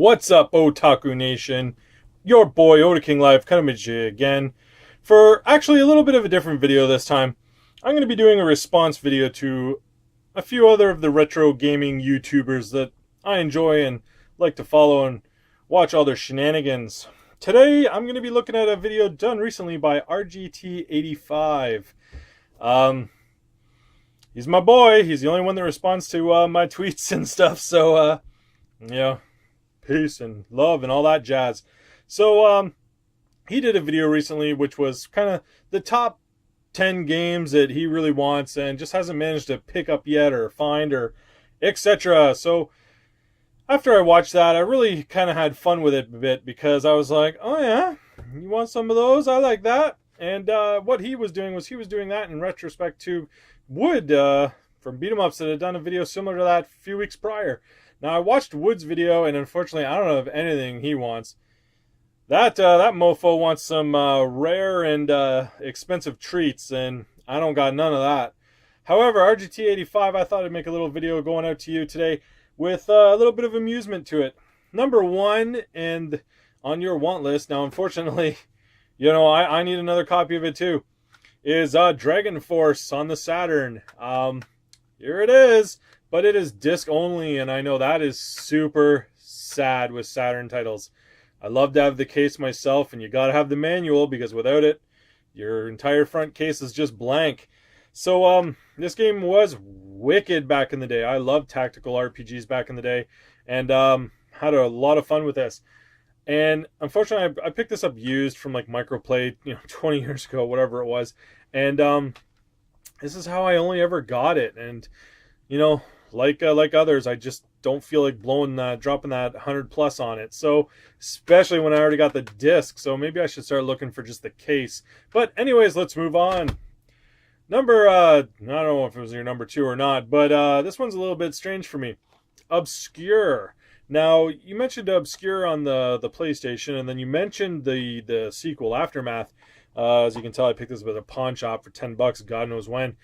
What's up, Otaku Nation? Your boy Oda King Live coming at you again for actually a little bit of a different video this time. I'm going to be doing a response video to a few other of the retro gaming YouTubers that I enjoy and like to follow and watch all their shenanigans. Today, I'm going to be looking at a video done recently by RGT 85. He's my boy. He's the only one that responds to my tweets and stuff. So, yeah, peace and love and all that jazz. So, he did a video recently which was kind of the top 10 games that he really wants and just hasn't managed to pick up yet or find or etc. So, after I watched that, I really kind of had fun with it a bit because I was like, oh yeah, you want some of those? I like that. And what he was doing was he was doing that in retrospect to Wood from Beatemups that had done a video similar to that a few weeks prior. Now, I watched Wood's video, and unfortunately, I don't know of anything he wants. That mofo wants some rare and expensive treats, and I don't got none of that. However, RGT85, I thought I'd make a little video going out to you today with a little bit of amusement to it. Number one, and on your want list, now unfortunately, you know, I need another copy of it too, is Dragon Force on the Saturn. Here it is, but it is disc only, and I know that is super sad with Saturn titles. I love to have the case myself, and you gotta have the manual because without it, your entire front case is just blank. So this game was wicked back in the day. I loved tactical RPGs back in the day, and had a lot of fun with this. And unfortunately, I picked this up used from like Microplay, 20 years ago, whatever it was. And this is how I only ever got it. And like others, I just don't feel like dropping that 100 plus on it. So especially when I already got the disc. So maybe I should start looking for just the case. But anyways, let's move on. Number, I don't know if it was your number two or not, but this one's a little bit strange for me. Obscure. Now, you mentioned Obscure on the PlayStation, and then you mentioned the sequel, Aftermath. As you can tell, I picked this up at a pawn shop for $10, God knows when.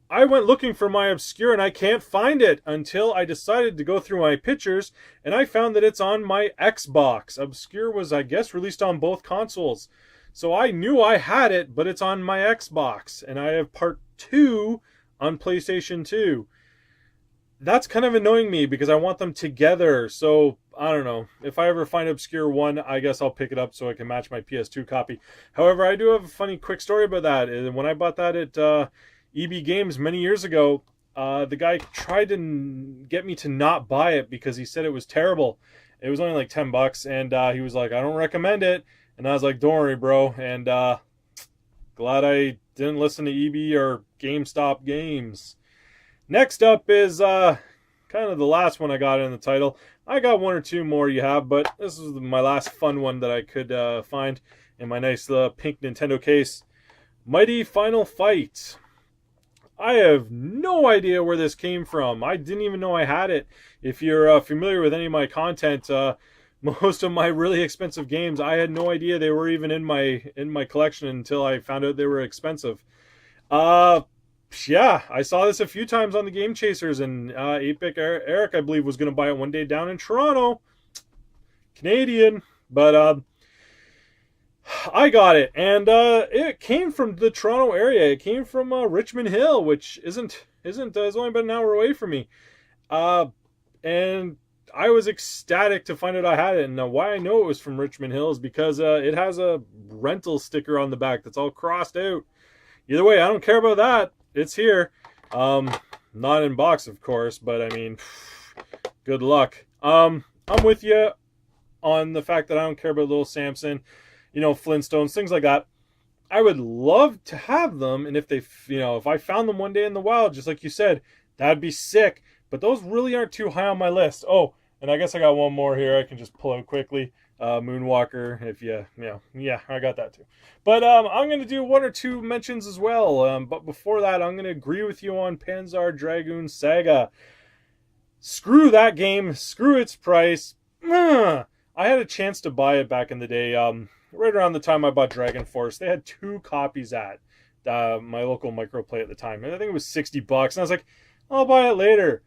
I went looking for my Obscure, and I can't find it until I decided to go through my pictures, and I found that it's on my Xbox. Obscure was, I guess, released on both consoles. So I knew I had it, but it's on my Xbox, and I have part 2 on PlayStation 2. That's kind of annoying me because I want them together. So I don't know. If I ever find Obscure 1, I guess I'll pick it up so I can match my PS2 copy. However, I do have a funny quick story about that. When I bought that at EB Games many years ago, the guy tried to get me to not buy it because he said it was terrible. It was only like $10, and he was like, I don't recommend it. And I was like, don't worry, bro. And glad I didn't listen to EB or GameStop Games. Next up is kind of the last one I got in the title. I got one or two more you have, but this is my last fun one that I could find in my nice pink Nintendo case. Mighty Final Fight. I have no idea where this came from. I didn't even know I had it. If you're familiar with any of my content, most of my really expensive games, I had no idea they were even in my collection until I found out they were expensive. Yeah, I saw this a few times on the Game Chasers, and 8-Bit Eric, I believe, was going to buy it one day down in Toronto. Canadian. But I got it, and it came from the Toronto area. It came from Richmond Hill, which isn't it's only about an hour away from me. And I was ecstatic to find out I had it. And why I know it was from Richmond Hill is because it has a rental sticker on the back that's all crossed out. Either way, I don't care about that. It's here. Not in box, of course, but I mean, good luck. I'm with you on the fact that I don't care about Little Samson, Flintstones, things like that. I would love to have them, and if I found them one day in the wild, just like you said, that'd be sick. But those really aren't too high on my list. Oh, and I guess I got one more here I can just pull out quickly. Moonwalker, yeah, I got that too. But I'm going to do one or two mentions as well. But before that, I'm going to agree with you on Panzer Dragoon Saga. Screw that game. Screw its price. I had a chance to buy it back in the day. Right around the time I bought Dragon Force, they had 2 copies at my local Microplay at the time. And I think it was $60. And I was like, I'll buy it later.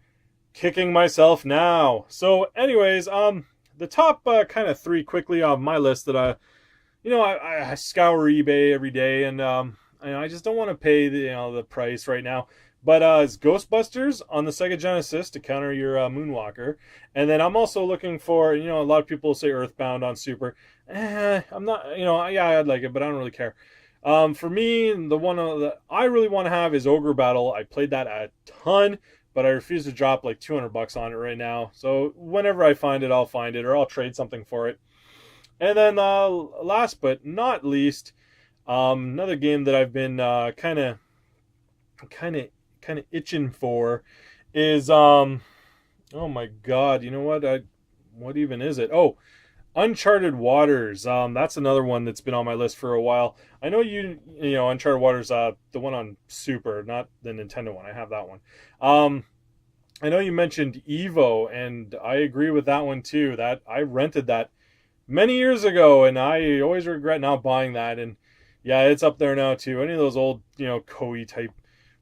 kicking myself now. So anyways, the top kind of 3 quickly on my list that I scour eBay every day, and I just don't want to pay the price right now. But it's Ghostbusters on the Sega Genesis to counter your Moonwalker, and then I'm also looking for a lot of people say Earthbound on Super. I'm not yeah, I'd like it, but I don't really care. For me, the one that I really want to have is Ogre Battle. I played that a ton, but I refuse to drop like $200 on it right now. So whenever I find it, I'll find it, or I'll trade something for it. And then last but not least, another game that I've been kind of itching for is oh my god, you know what? What even is it? Oh, Uncharted Waters. That's another one that's been on my list for a while. I know Uncharted Waters, the one on Super, not the Nintendo one. I have that one. I know you mentioned Evo, and I agree with that one too. That I rented that many years ago, and I always regret not buying that. And yeah, it's up there now too. Any of those old, Koei type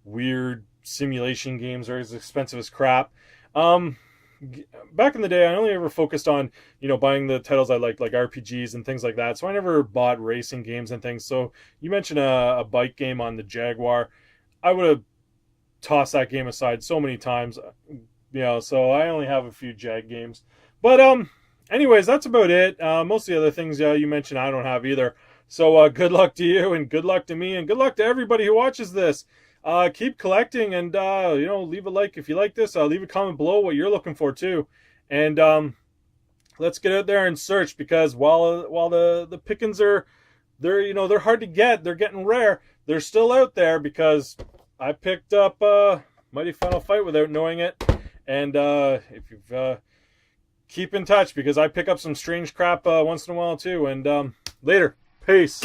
weird simulation games are as expensive as crap. Back in the day, I only ever focused on, buying the titles I liked, like RPGs and things like that. So I never bought racing games and things. So you mentioned a bike game on the Jaguar. I would have tossed that game aside so many times, so I only have a few Jag games. But anyways, that's about it. Most of the other things you mentioned I don't have either. So good luck to you, and good luck to me, and good luck to everybody who watches this. Keep collecting, and leave a like if you like this. Leave a comment below what you're looking for too, and let's get out there and search, because while the pickings they're hard to get, they're getting rare. They're still out there, because I picked up Mighty Final Fight without knowing it, and if you've keep in touch, because I pick up some strange crap once in a while too. And later, peace.